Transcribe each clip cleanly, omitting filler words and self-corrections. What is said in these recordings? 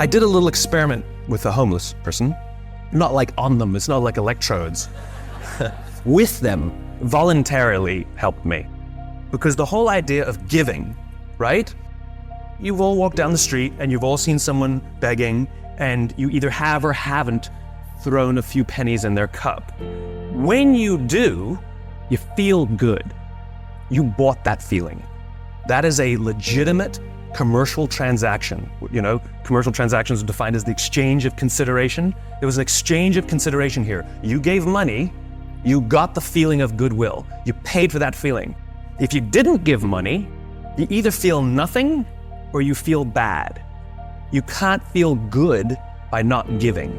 I did a little experiment with a homeless person, not like on them, it's not like electrodes, with them, voluntarily helped me. Because the whole idea of giving, right? You've all walked down the street and you've all seen someone begging, and you either have or haven't thrown a few pennies in their cup. When you do, you feel good. You bought that feeling. That is a legitimate commercial transaction. You know, commercial transactions are defined as the exchange of consideration. There was an exchange of consideration here. You gave money, you got the feeling of goodwill. You paid for that feeling. If you didn't give money, you either feel nothing or you feel bad. You can't feel good by not giving,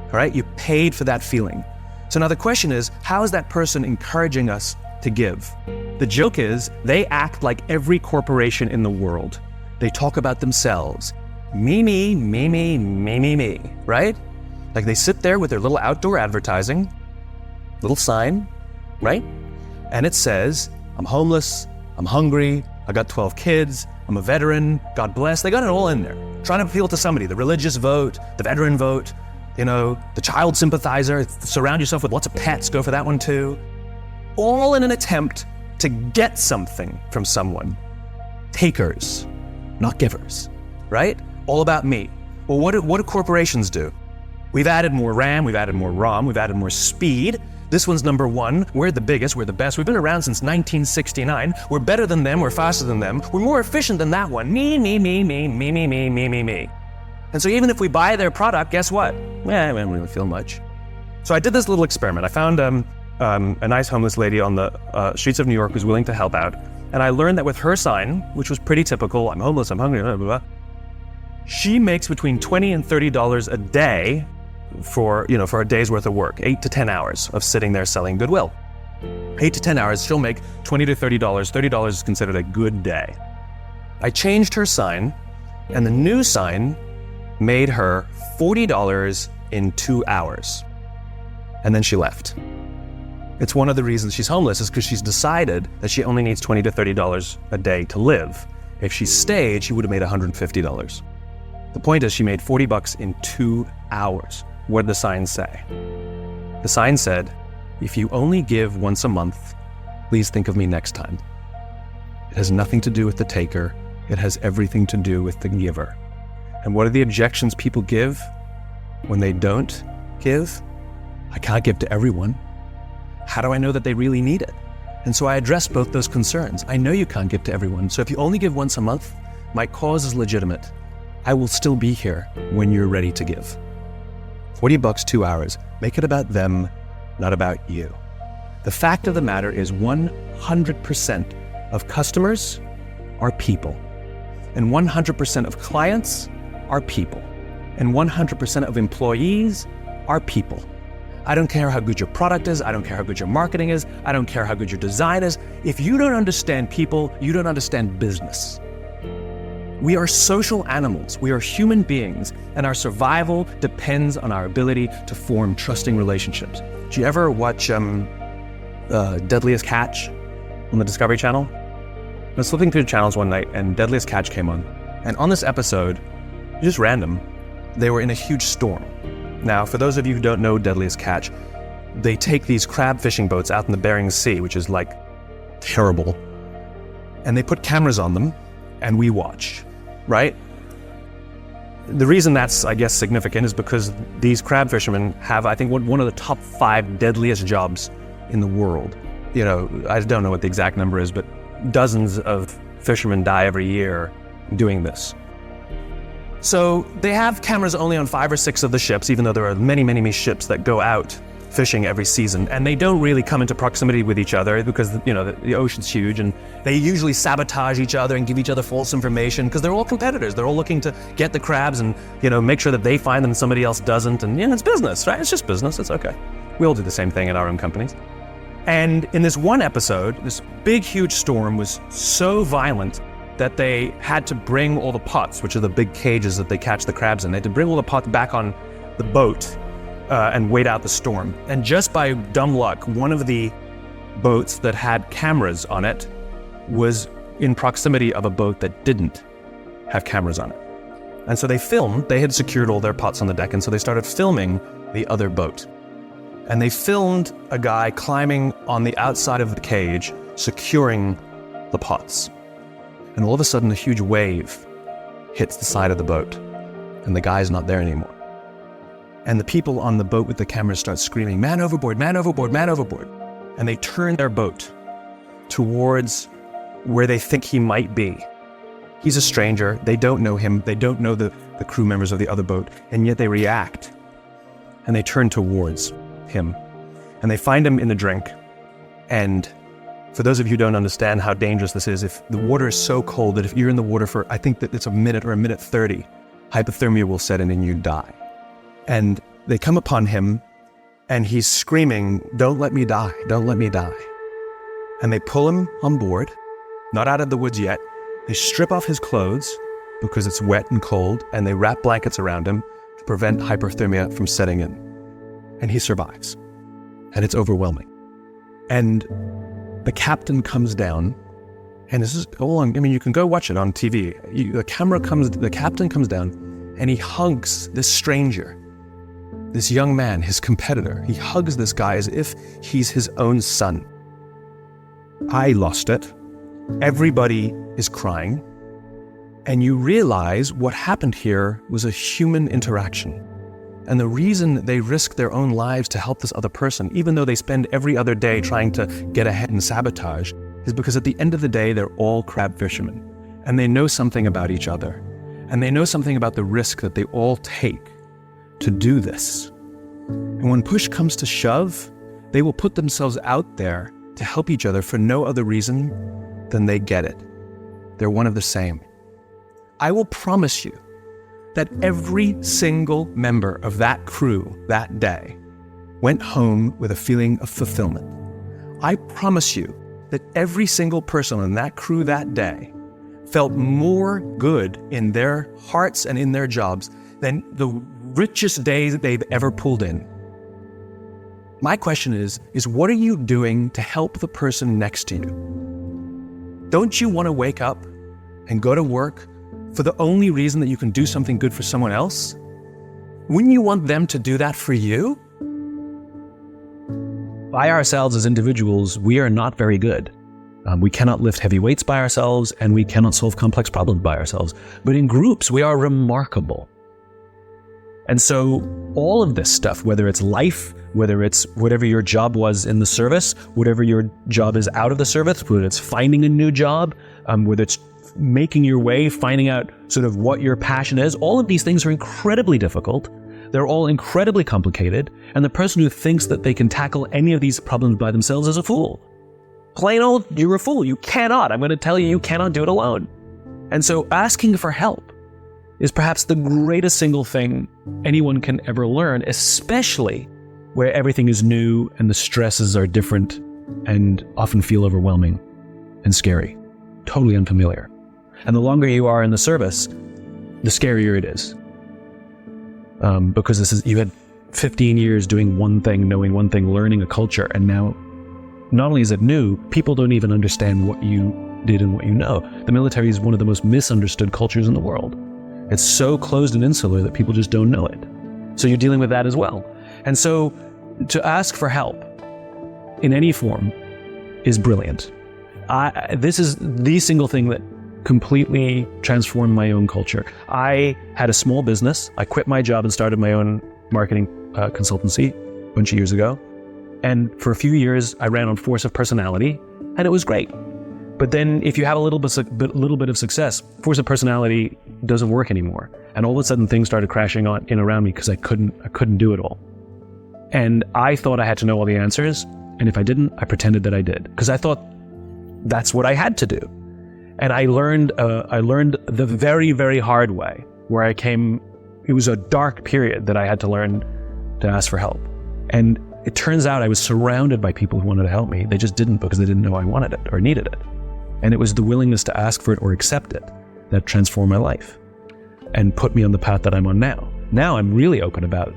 all right? You paid for that feeling. So now the question is, how is that person encouraging us to give? The joke is, they act like every corporation in the world. They talk about themselves. Me, me, me, me, me, me, me, right? Like they sit there with their little outdoor advertising, little sign, right? And it says, I'm homeless, I'm hungry, I got 12 kids, I'm a veteran, God bless. They got it all in there. Trying to appeal to somebody, the religious vote, the veteran vote, you know, the child sympathizer, surround yourself with lots of pets, go for that one too. All in an attempt to get something from someone. Takers, not givers, right? All about me. Well, what do corporations do? We've added more RAM, we've added more ROM, we've added more speed. This one's number one. We're the biggest, we're the best. We've been around since 1969. We're better than them, we're faster than them. We're more efficient than that one. Me, me, me, me, me, me, me, me, me, me. And so even if we buy their product, guess what? We don't really feel much. So I did this little experiment. I found a nice homeless lady on the streets of New York who's willing to help out. And I learned that with her sign, which was pretty typical, I'm homeless, I'm hungry, blah, blah, blah, she makes between $20 and $30 a day for a day's worth of work, 8 to 10 hours of sitting there selling goodwill. 8 to 10 hours, she'll make $20 to $30. $30 is considered a good day. I changed her sign, and the new sign made her $40 in 2 hours. And then she left. It's one of the reasons she's homeless is because she's decided that she only needs $20 to $30 a day to live. If she stayed, she would have made $150. The point is she made $40 in 2 hours. What did the sign say? The sign said, if you only give once a month, please think of me next time. It has nothing to do with the taker. It has everything to do with the giver. And what are the objections people give when they don't give? I can't give to everyone. How do I know that they really need it? And so I address both those concerns. I know you can't give to everyone. So if you only give once a month, my cause is legitimate. I will still be here when you're ready to give. $40, 2 hours. Make it about them, not about you. The fact of the matter is 100% of customers are people. And 100% of clients are people. And 100% of employees are people. I don't care how good your product is. I don't care how good your marketing is. I don't care how good your design is. If you don't understand people, you don't understand business. We are social animals. We are human beings, and our survival depends on our ability to form trusting relationships. Did you ever watch Deadliest Catch on the Discovery Channel? I was flipping through the channels one night, and Deadliest Catch came on. And on this episode, just random, they were in a huge storm. Now, for those of you who don't know Deadliest Catch, they take these crab fishing boats out in the Bering Sea, which is like terrible, and they put cameras on them, and we watch, right? The reason that's, I guess, significant is because these crab fishermen have, I think, one of the top 5 deadliest jobs in the world. You know, I don't know what the exact number is, but dozens of fishermen die every year doing this. So they have cameras only on 5 or 6 of the ships, even though there are many, many, many ships that go out fishing every season, and they don't really come into proximity with each other because, you know, the ocean's huge, and they usually sabotage each other and give each other false information because they're all competitors. They're all looking to get the crabs and, you know, make sure that they find them and somebody else doesn't. And, you know, it's business, right? It's just business. It's okay. We all do the same thing in our own companies. And in this one episode, this big, huge storm was so violent that they had to bring all the pots, which are the big cages that they catch the crabs in. They had to bring all the pots back on the boat and wait out the storm. And just by dumb luck, one of the boats that had cameras on it was in proximity of a boat that didn't have cameras on it. And so they had secured all their pots on the deck, and so they started filming the other boat. And they filmed a guy climbing on the outside of the cage, securing the pots. And all of a sudden, a huge wave hits the side of the boat, and the guy's not there anymore. And the people on the boat with the cameras start screaming, "Man overboard, man overboard, man overboard." And they turn their boat towards where they think he might be. He's a stranger, they don't know him, they don't know the crew members of the other boat, and yet they react. And they turn towards him. And they find him in a drink. And for those of you who don't understand how dangerous this is, if the water is so cold that if you're in the water for, I think that it's a minute or a minute 30, hypothermia will set in and you die. And they come upon him and he's screaming, "Don't let me die, don't let me die." And they pull him on board, not out of the woods yet. They strip off his clothes because it's wet and cold, and they wrap blankets around him to prevent hypothermia from setting in. And he survives. And it's overwhelming. And the captain comes down, and this is all on, you can go watch it on TV. The captain comes down, and he hugs this stranger, this young man, his competitor. He hugs this guy as if he's his own son. I lost it. Everybody is crying. And you realize what happened here was a human interaction. And the reason they risk their own lives to help this other person, even though they spend every other day trying to get ahead and sabotage, is because at the end of the day, they're all crab fishermen. And they know something about each other. And they know something about the risk that they all take to do this. And when push comes to shove, they will put themselves out there to help each other for no other reason than they get it. They're one of the same. I will promise you that every single member of that crew that day went home with a feeling of fulfillment. I promise you that every single person on that crew that day felt more good in their hearts and in their jobs than the richest days that they've ever pulled in. My question is what are you doing to help the person next to you? Don't you want to wake up and go to work for the only reason that you can do something good for someone else? Wouldn't you want them to do that for you? By ourselves as individuals, we are not very good. We cannot lift heavy weights by ourselves, and we cannot solve complex problems by ourselves. But in groups, we are remarkable. And so all of this stuff, whether it's life, whether it's whatever your job was in the service, whatever your job is out of the service, whether it's finding a new job, whether it's making your way, finding out sort of what your passion is, all of these things are incredibly difficult. They're all incredibly complicated. And the person who thinks that they can tackle any of these problems by themselves is a fool. Plain old, you're a fool. You cannot. I'm going to tell you, you cannot do it alone. And so asking for help is perhaps the greatest single thing anyone can ever learn, especially where everything is new and the stresses are different and often feel overwhelming and scary, totally unfamiliar. And the longer you are in the service, the scarier it is. Because you had 15 years doing one thing, knowing one thing, learning a culture, and now not only is it new, people don't even understand what you did and what you know. The military is one of the most misunderstood cultures in the world. It's so closed and insular that people just don't know it. So you're dealing with that as well. And so to ask for help in any form is brilliant. This is the single thing that completely transformed my own culture. I had a small business. I quit my job and started my own marketing consultancy a bunch of years ago. And for a few years, I ran on force of personality, and it was great. But then if you have a little bit of success, force of personality doesn't work anymore. And all of a sudden things started crashing in around me because I couldn't do it all. And I thought I had to know all the answers. And if I didn't, I pretended that I did, because I thought that's what I had to do. And I learned the very, very hard way, where it was a dark period that I had to learn to ask for help. And it turns out I was surrounded by people who wanted to help me. They just didn't, because they didn't know I wanted it or needed it. And it was the willingness to ask for it or accept it that transformed my life and put me on the path that I'm on now. Now I'm really open about it.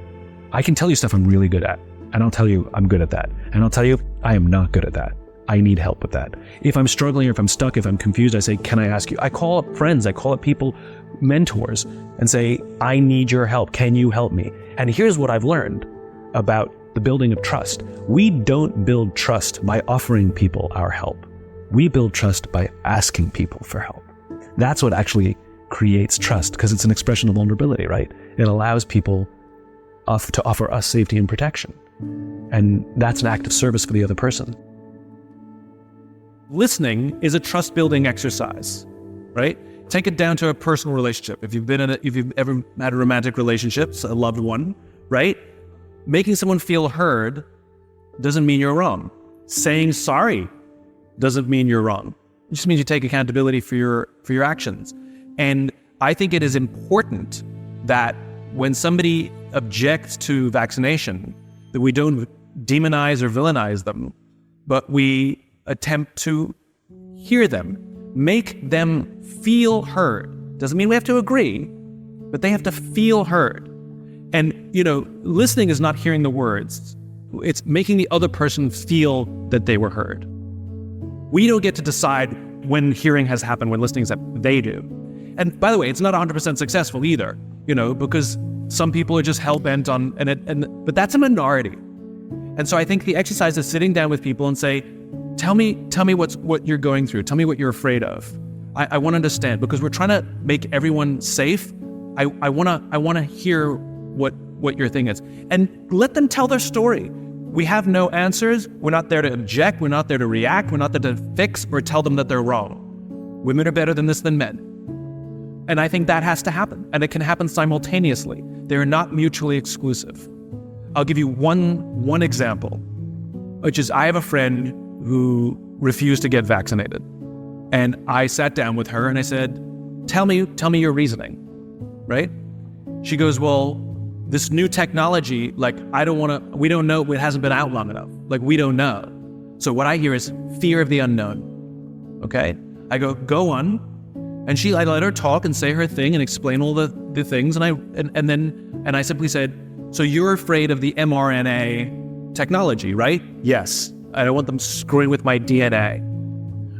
I can tell you stuff I'm really good at, and I'll tell you I'm good at that. And I'll tell you I am not good at that. I need help with that. If I'm struggling or if I'm stuck, if I'm confused, I say, can I ask you? I call up friends. I call up people mentors and say, I need your help. Can you help me? And here's what I've learned about the building of trust. We don't build trust by offering people our help. We build trust by asking people for help. That's what actually creates trust, because it's an expression of vulnerability, right? It allows people to offer us safety and protection. And that's an act of service for the other person. Listening is a trust-building exercise, right? Take it down to a personal relationship. If you've ever had a romantic relationship, a loved one, right? Making someone feel heard doesn't mean you're wrong. Saying sorry doesn't mean you're wrong. It just means you take accountability for your actions. And I think it is important that when somebody objects to vaccination, that we don't demonize or villainize them, but we attempt to hear them, make them feel heard. Doesn't mean we have to agree, but they have to feel heard. And, listening is not hearing the words. It's making the other person feel that they were heard. We don't get to decide when hearing has happened, when listening has happened. They do. And by the way, it's not 100% successful either, because some people are just hell-bent on, but that's a minority. And so I think the exercise is sitting down with people and say, tell me what you're going through. Tell me what you're afraid of. I want to understand, because we're trying to make everyone safe. I want to hear what your thing is, and let them tell their story. We have no answers. We're not there to object. We're not there to react. We're not there to fix or tell them that they're wrong. Women are better than this than men. And I think that has to happen. And it can happen simultaneously. They're not mutually exclusive. I'll give you one example, which is I have a friend who refused to get vaccinated. And I sat down with her and I said, tell me your reasoning, right? She goes, well, this new technology, we don't know, it hasn't been out long enough. We don't know. So what I hear is fear of the unknown, okay? I go on. And I let her talk and say her thing and explain all the things. And I simply said, so you're afraid of the mRNA technology, right? Yes. I don't want them screwing with my DNA.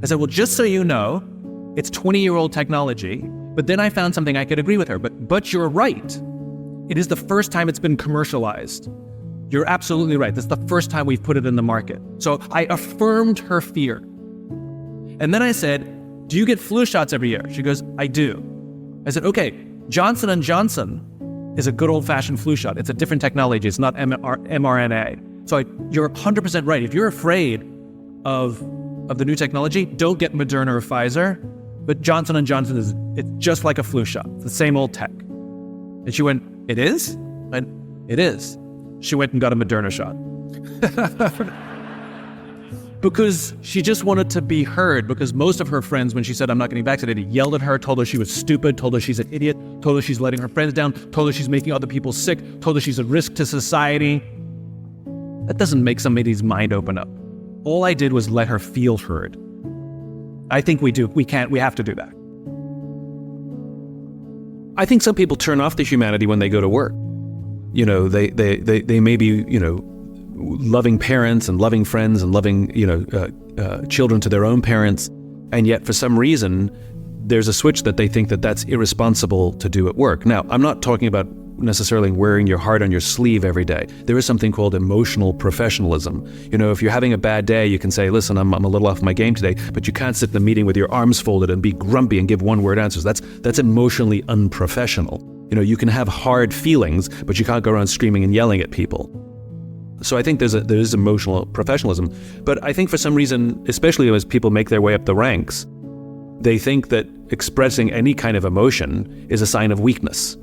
I said, well, just so you know, it's 20-year-old technology. But then I found something I could agree with her. But you're right. It is the first time it's been commercialized. You're absolutely right. That's the first time we've put it in the market. So I affirmed her fear. And then I said, do you get flu shots every year? She goes, I do. I said, okay, Johnson & Johnson is a good old-fashioned flu shot. It's a different technology. It's not mRNA. So you're 100% right. If you're afraid of the new technology, don't get Moderna or Pfizer. But Johnson & Johnson it's just like a flu shot. It's the same old tech. And she went, it is? And it is. She went and got a Moderna shot. Because she just wanted to be heard, because most of her friends, when she said, I'm not getting vaccinated, yelled at her, told her she was stupid, told her she's an idiot, told her she's letting her friends down, told her she's making other people sick, told her she's a risk to society. That doesn't make somebody's mind open up. All I did was let her feel heard. I think we have to do that. I think some people turn off the humanity when they go to work. They may be, loving parents and loving friends and loving, children to their own parents. And yet for some reason, there's a switch that they think that that's irresponsible to do at work. Now, I'm not talking about necessarily wearing your heart on your sleeve every day. There is something called emotional professionalism. If you're having a bad day, you can say, listen, I'm a little off my game today, but you can't sit in the meeting with your arms folded and be grumpy and give one-word answers. That's emotionally unprofessional. You can have hard feelings, but you can't go around screaming and yelling at people. So I think there is emotional professionalism. But I think for some reason, especially as people make their way up the ranks, they think that expressing any kind of emotion is a sign of weakness.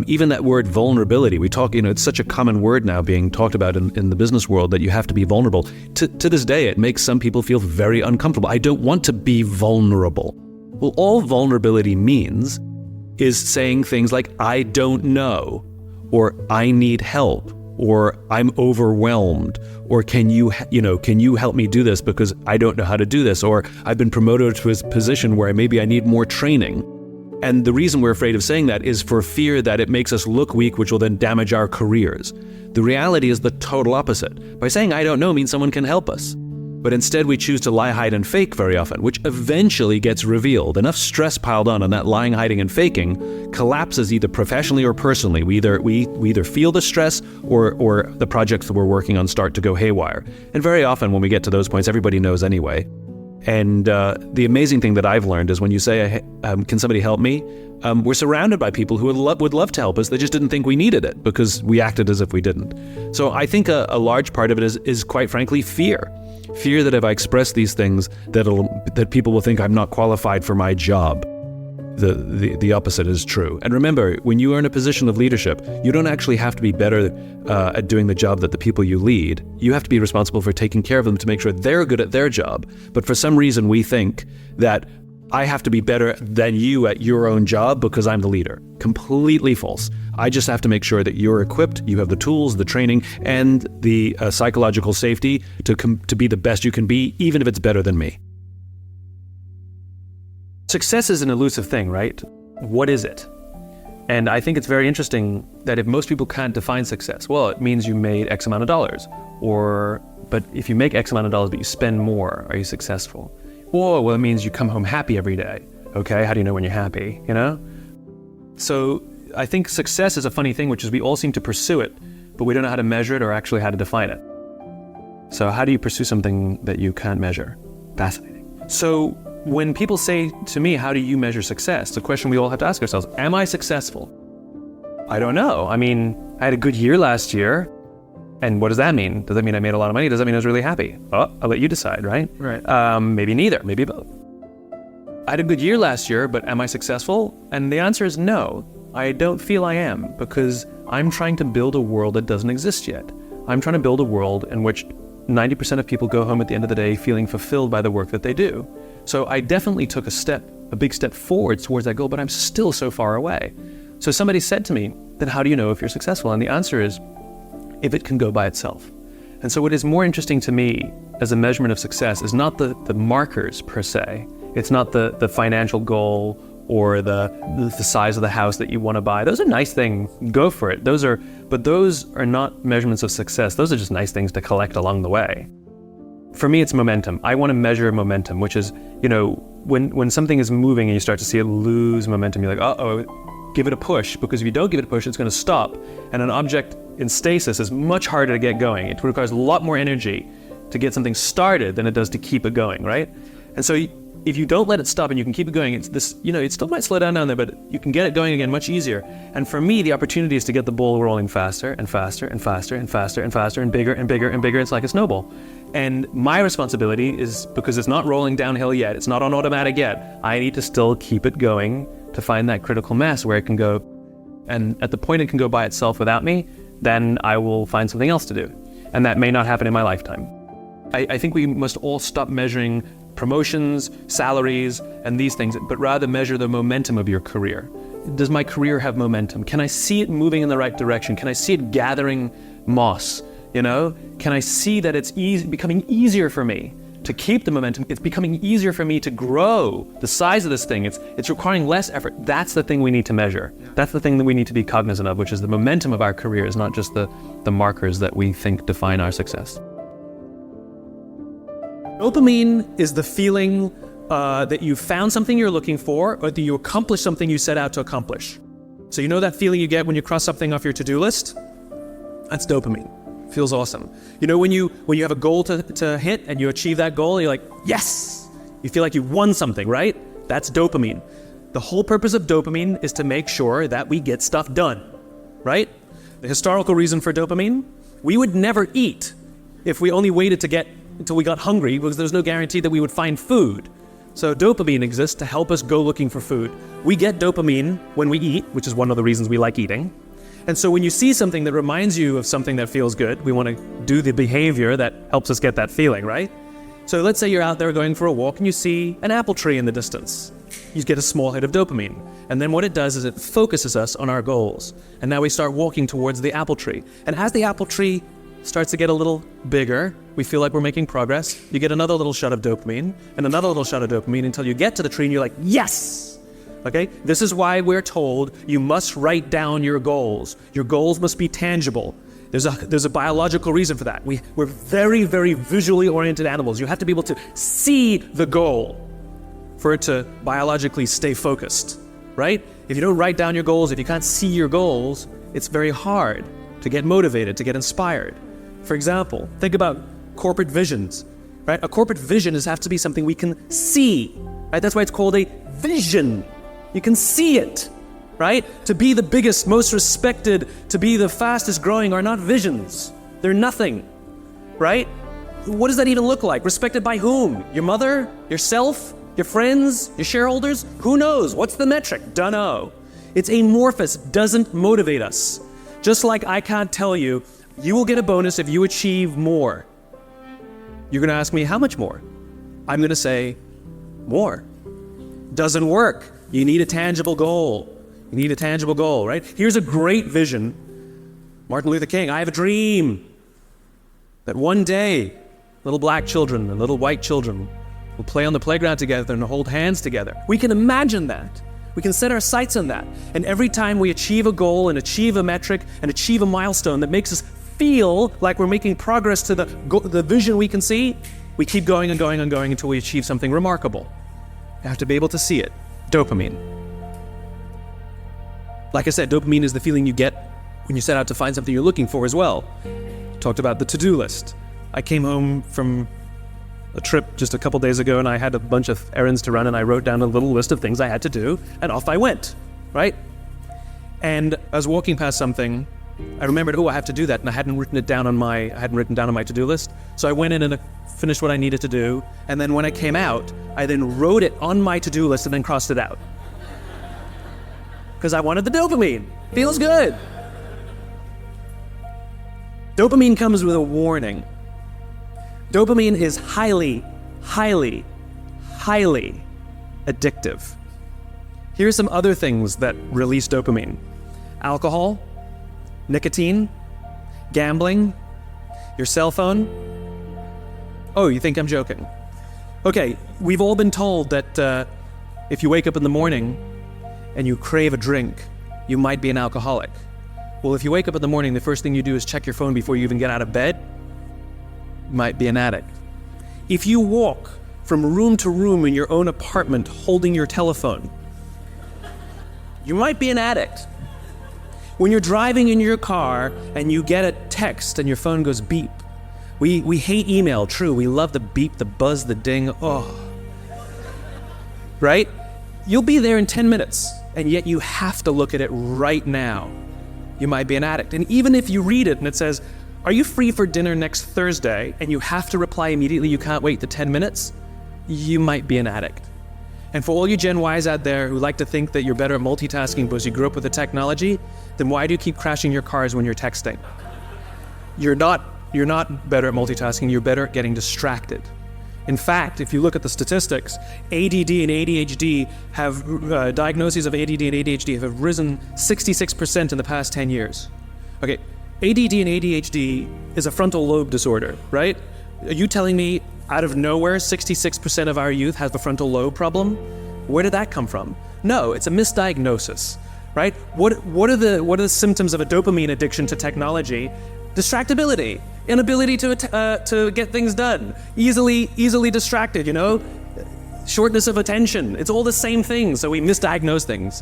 Even that word vulnerability, we talk, it's such a common word now being talked about in the business world that you have to be vulnerable. To this day, it makes some people feel very uncomfortable. I don't want to be vulnerable. Well, all vulnerability means is saying things like, I don't know, or I need help, or I'm overwhelmed, or can you help me do this because I don't know how to do this, or I've been promoted to a position where maybe I need more training. And the reason we're afraid of saying that is for fear that it makes us look weak, which will then damage our careers. The reality is the total opposite. By saying I don't know means someone can help us. But instead we choose to lie, hide, and fake very often, which eventually gets revealed. Enough stress piled on, and that lying, hiding, and faking collapses either professionally or personally. We either feel the stress or the projects that we're working on start to go haywire. And very often when we get to those points, everybody knows anyway. And the amazing thing that I've learned is when you say, can somebody help me? We're surrounded by people who would love to help us. They just didn't think we needed it because we acted as if we didn't. So I think a large part of it is quite frankly fear. Fear that if I express these things, that people will think I'm not qualified for my job. The opposite is true. And remember, when you are in a position of leadership, you don't actually have to be better at doing the job that the people you lead. You have to be responsible for taking care of them to make sure they're good at their job. But for some reason, we think that I have to be better than you at your own job because I'm the leader. Completely false. I just have to make sure that you're equipped, you have the tools, the training, and the psychological safety to be the best you can be, even if it's better than me. Success is an elusive thing, right? What is it? And I think it's very interesting that if most people can't define success, well, it means you made X amount of dollars. But if you make X amount of dollars but you spend more, are you successful? Or, well, it means you come home happy every day. Okay, how do you know when you're happy, So I think success is a funny thing, which is we all seem to pursue it, but we don't know how to measure it or actually how to define it. So how do you pursue something that you can't measure? Fascinating. So when people say to me, how do you measure success? The question we all have to ask ourselves, am I successful? I don't know. I mean, I had a good year last year. And what does that mean? Does that mean I made a lot of money? Does that mean I was really happy? Oh, I'll let you decide, right? Right. Maybe neither, maybe both. I had a good year last year, but am I successful? And the answer is no. I don't feel I am, because I'm trying to build a world that doesn't exist yet. I'm trying to build a world in which 90% of people go home at the end of the day feeling fulfilled by the work that they do. So I definitely took a big step forward towards that goal, but I'm still so far away. So somebody said to me, then how do you know if you're successful? And the answer is, if it can go by itself. And so what is more interesting to me as a measurement of success is not the markers per se. It's not the financial goal or the size of the house that you want to buy. Those are nice things, go for it. But those are not measurements of success. Those are just nice things to collect along the way. For me, it's momentum. I want to measure momentum, which is, when something is moving and you start to see it lose momentum, you're like, uh-oh, give it a push, because if you don't give it a push, it's going to stop. And an object in stasis is much harder to get going. It requires a lot more energy to get something started than it does to keep it going, right? And so if you don't let it stop and you can keep it going, it's this, it still might slow down there, but you can get it going again much easier. And for me, the opportunity is to get the ball rolling faster and faster and faster and faster and faster and bigger and bigger and bigger. It's like a snowball. And my responsibility is, because it's not rolling downhill yet, it's not on automatic yet, I need to still keep it going to find that critical mass where it can go. And at the point it can go by itself without me, then I will find something else to do. And that may not happen in my lifetime. I think we must all stop measuring promotions, salaries, and these things, but rather measure the momentum of your career. Does my career have momentum? Can I see it moving in the right direction? Can I see it gathering moss? Can I see that it's becoming easier for me to keep the momentum? It's becoming easier for me to grow the size of this thing. It's requiring less effort. That's the thing we need to measure. That's the thing that we need to be cognizant of, which is the momentum of our careers, not just the markers that we think define our success. Dopamine is the feeling that you found something you're looking for, or that you accomplished something you set out to accomplish. So that feeling you get when you cross something off your to-do list? That's dopamine. Feels awesome. When you have a goal to hit and you achieve that goal, you're like, yes! You feel like you won something, right? That's dopamine. The whole purpose of dopamine is to make sure that we get stuff done, right? The historical reason for dopamine, we would never eat if we only waited until we got hungry, because there's no guarantee that we would find food. So dopamine exists to help us go looking for food. We get dopamine when we eat, which is one of the reasons we like eating. And so when you see something that reminds you of something that feels good, we want to do the behavior that helps us get that feeling, right? So let's say you're out there going for a walk and you see an apple tree in the distance. You get a small hit of dopamine. And then what it does is it focuses us on our goals. And now we start walking towards the apple tree. And as the apple tree starts to get a little bigger, we feel like we're making progress. You get another little shot of dopamine and another little shot of dopamine until you get to the tree and you're like, yes! Okay, this is why we're told you must write down your goals. Your goals must be tangible. There's a biological reason for that. We're very, very visually oriented animals. You have to be able to see the goal for it to biologically stay focused, right? If you don't write down your goals, if you can't see your goals, it's very hard to get motivated, to get inspired. For example, think about corporate visions, right? A corporate vision has to be something we can see, right? That's why it's called a vision. You can see it, right? To be the biggest, most respected, to be the fastest growing are not visions. They're nothing, right? What does that even look like? Respected by whom? Your mother? Yourself? Your friends? Your shareholders? Who knows? What's the metric? Dunno. It's amorphous, doesn't motivate us. Just like I can't tell you, you will get a bonus if you achieve more. You're gonna ask me, how much more? I'm gonna say, more. Doesn't work. You need a tangible goal. You need a tangible goal, right? Here's a great vision. Martin Luther King, I have a dream that one day little black children and little white children will play on the playground together and hold hands together. We can imagine that. We can set our sights on that. And every time we achieve a goal and achieve a metric and achieve a milestone that makes us feel like we're making progress to the vision we can see, we keep going and going and going until we achieve something remarkable. You have to be able to see it. Dopamine. Like I said, dopamine is the feeling you get when you set out to find something you're looking for as well. Talked about the to-do list. I came home from a trip just a couple days ago and I had a bunch of errands to run and I wrote down a little list of things I had to do and off I went, right? And I was walking past something, I remembered, I have to do that, and I hadn't written down on my to-do list. So I went in and finished what I needed to do, and then when I came out, I then wrote it on my to-do list and then crossed it out. Because I wanted the dopamine. Feels good. Dopamine comes with a warning. Dopamine is highly, highly, highly addictive. Here's some other things that release dopamine. Alcohol, nicotine, gambling, your cell phone. Oh, you think I'm joking? Okay, we've all been told that if you wake up in the morning and you crave a drink, you might be an alcoholic. Well, if you wake up in the morning, the first thing you do is check your phone before you even get out of bed, you might be an addict. If you walk from room to room in your own apartment holding your telephone, you might be an addict. When you're driving in your car and you get a text and your phone goes beep, we hate email, true. We love the beep, the buzz, the ding, right? You'll be there in 10 minutes, and yet you have to look at it right now. You might be an addict. And even if you read it and it says, are you free for dinner next Thursday? And you have to reply immediately, you can't wait the 10 minutes, you might be an addict. And for all you Gen Ys out there who like to think that you're better at multitasking because you grew up with the technology, then why do you keep crashing your cars when you're texting? You're not better at multitasking, you're better at getting distracted. In fact, if you look at the statistics, ADD and ADHD have, diagnoses of ADD and ADHD have risen 66% in the past 10 years. Okay, ADD and ADHD is a frontal lobe disorder, right? Are you telling me out of nowhere 66% of our youth has the frontal lobe problem? Where did that come from? No, it's a misdiagnosis, right? What are the symptoms of a dopamine addiction to technology? Distractibility, inability to get things done, easily distracted, shortness of attention. It's all the same things, so we misdiagnose things.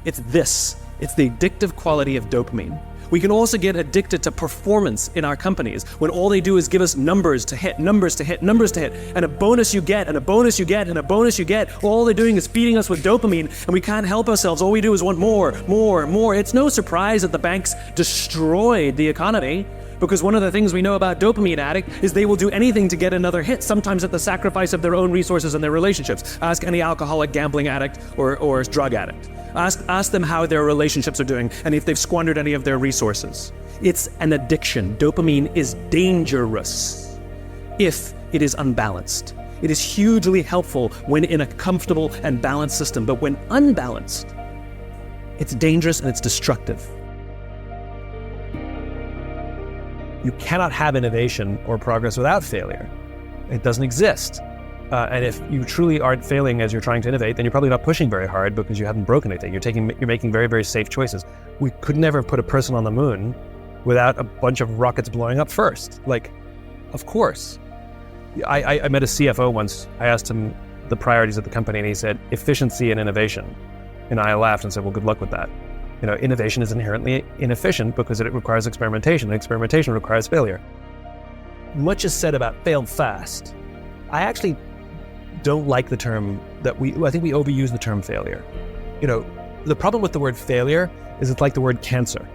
It's the addictive quality of dopamine. We can also get addicted to performance in our companies when all they do is give us numbers to hit, and a bonus you get, and a bonus you get, and a bonus you get. All they're doing is feeding us with dopamine, and we can't help ourselves. All we do is want more. It's no surprise that the banks destroyed the economy, because one of the things we know about dopamine addict is they will do anything to get another hit, sometimes at the sacrifice of their own resources and their relationships. Ask any alcoholic, gambling addict, or drug addict. Ask them how their relationships are doing and if they've squandered any of their resources. It's an addiction. Dopamine is dangerous if it is unbalanced. It is hugely helpful when in a comfortable and balanced system, but when unbalanced, it's dangerous and it's destructive. You cannot have innovation or progress without failure. It doesn't exist. And if you truly aren't failing as you're trying to innovate, then you're probably not pushing very hard because you haven't broken anything. You're making very, very safe choices. We could never put a person on the moon without a bunch of rockets blowing up first. Like, of course. I met a CFO once. I asked him the priorities of the company, and he said, efficiency and innovation. And I laughed and said, well, good luck with that. Innovation is inherently inefficient because it requires experimentation, and experimentation requires failure. Much is said about fail fast. I actually don't like the term I think we overuse the term failure. The problem with the word failure is it's like the word cancer.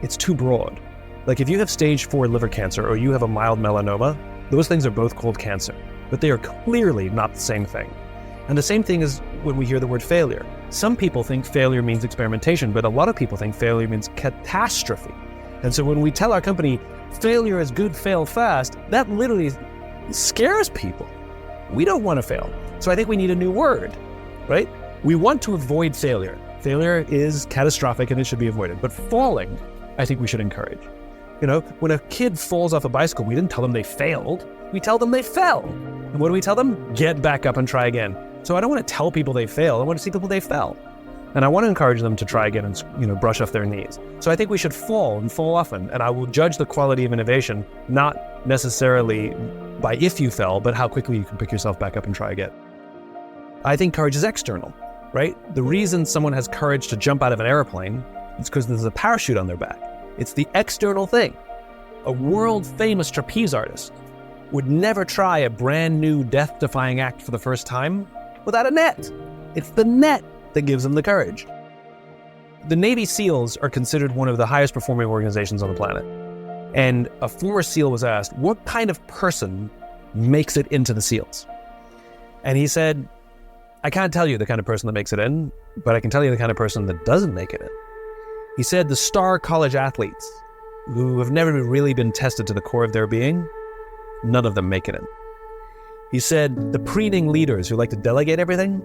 It's too broad. Like if you have stage 4 liver cancer or you have a mild melanoma, those things are both called cancer, but they are clearly not the same thing. And the same thing is when we hear the word failure. Some people think failure means experimentation, but a lot of people think failure means catastrophe. And so when we tell our company, failure is good, fail fast, that literally scares people. We don't want to fail. So I think we need a new word, right? We want to avoid failure. Failure is catastrophic and it should be avoided. But falling, I think we should encourage. When a kid falls off a bicycle, we didn't tell them they failed. We tell them they fell. And what do we tell them? Get back up and try again. So I don't want to tell people they fail. I want to see people they fell. And I want to encourage them to try again and brush off their knees. So I think we should fall and fall often. And I will judge the quality of innovation, not necessarily by if you fell, but how quickly you can pick yourself back up and try again. I think courage is external, right? The reason someone has courage to jump out of an airplane is because there's a parachute on their back. It's the external thing. A world-famous trapeze artist would never try a brand new death-defying act for the first time without a net. It's the net that gives them the courage. The Navy SEALs are considered one of the highest performing organizations on the planet. And a former SEAL was asked, what kind of person makes it into the SEALs? And he said, I can't tell you the kind of person that makes it in, but I can tell you the kind of person that doesn't make it in. He said the star college athletes who have never really been tested to the core of their being, none of them make it in. He said the preening leaders who like to delegate everything,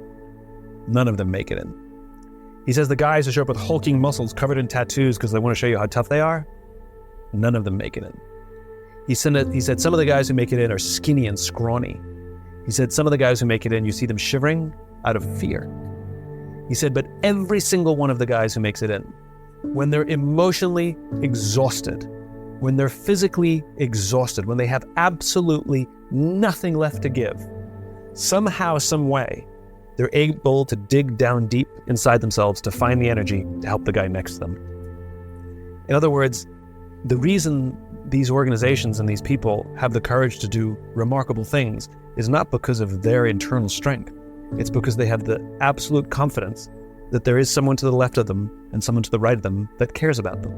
none of them make it in. He says the guys who show up with hulking muscles covered in tattoos because they want to show you how tough they are, none of them make it in. He said some of the guys who make it in are skinny and scrawny. He said some of the guys who make it in, you see them shivering out of fear. He said, but every single one of the guys who makes it in, when they're emotionally exhausted, when they're physically exhausted, when they have absolutely nothing left to give, somehow, some way, they're able to dig down deep inside themselves to find the energy to help the guy next to them. In other words, the reason these organizations and these people have the courage to do remarkable things is not because of their internal strength. It's because they have the absolute confidence that there is someone to the left of them and someone to the right of them that cares about them.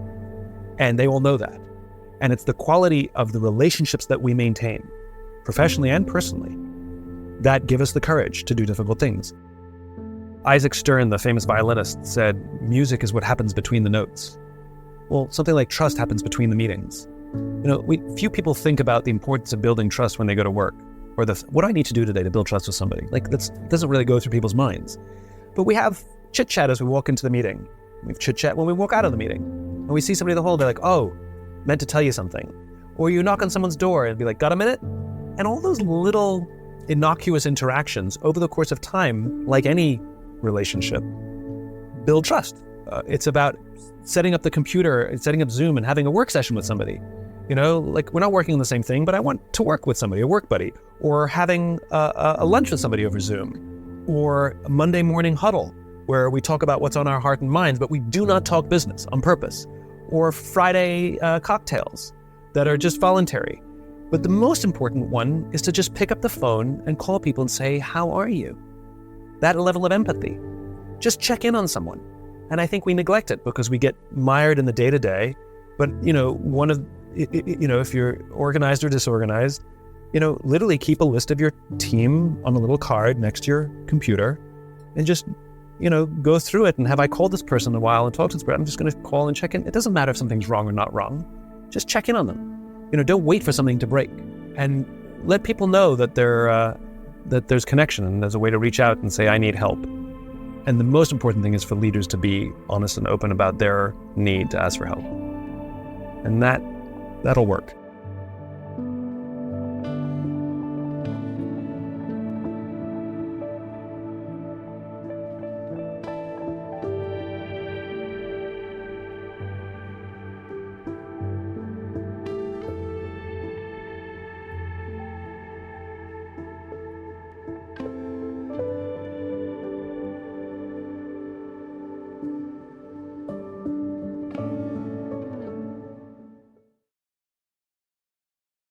And they all know that. And it's the quality of the relationships that we maintain, professionally and personally, that give us the courage to do difficult things. Isaac Stern, the famous violinist, said, music is what happens between the notes. Well, something like trust happens between the meetings. Few people think about the importance of building trust when they go to work, or what do I need to do today to build trust with somebody? That doesn't really go through people's minds. But we have chit-chat as we walk into the meeting. We have chit-chat when we walk out of the meeting. And we see somebody in the hall, they're like, oh, meant to tell you something. Or you knock on someone's door and be like, got a minute? And all those little innocuous interactions over the course of time, like any relationship, build trust. It's about setting up the computer, setting up Zoom and having a work session with somebody. We're not working on the same thing, but I want to work with somebody, a work buddy, or having a lunch with somebody over Zoom, or a Monday morning huddle where we talk about what's on our heart and minds, but we do not talk business on purpose, or Friday cocktails that are just voluntary. But the most important one is to just pick up the phone and call people and say, how are you? That level of empathy. Just check in on someone. And I think we neglect it because we get mired in the day-to-day. But, if you're organized or disorganized, literally keep a list of your team on a little card next to your computer and just, go through it. And have I called this person in a while and talked to this person? I'm just going to call and check in. It doesn't matter if something's wrong or not wrong. Just check in on them. Don't wait for something to break, and let people know that that there's connection and there's a way to reach out and say, I need help. And the most important thing is for leaders to be honest and open about their need to ask for help. And that'll work.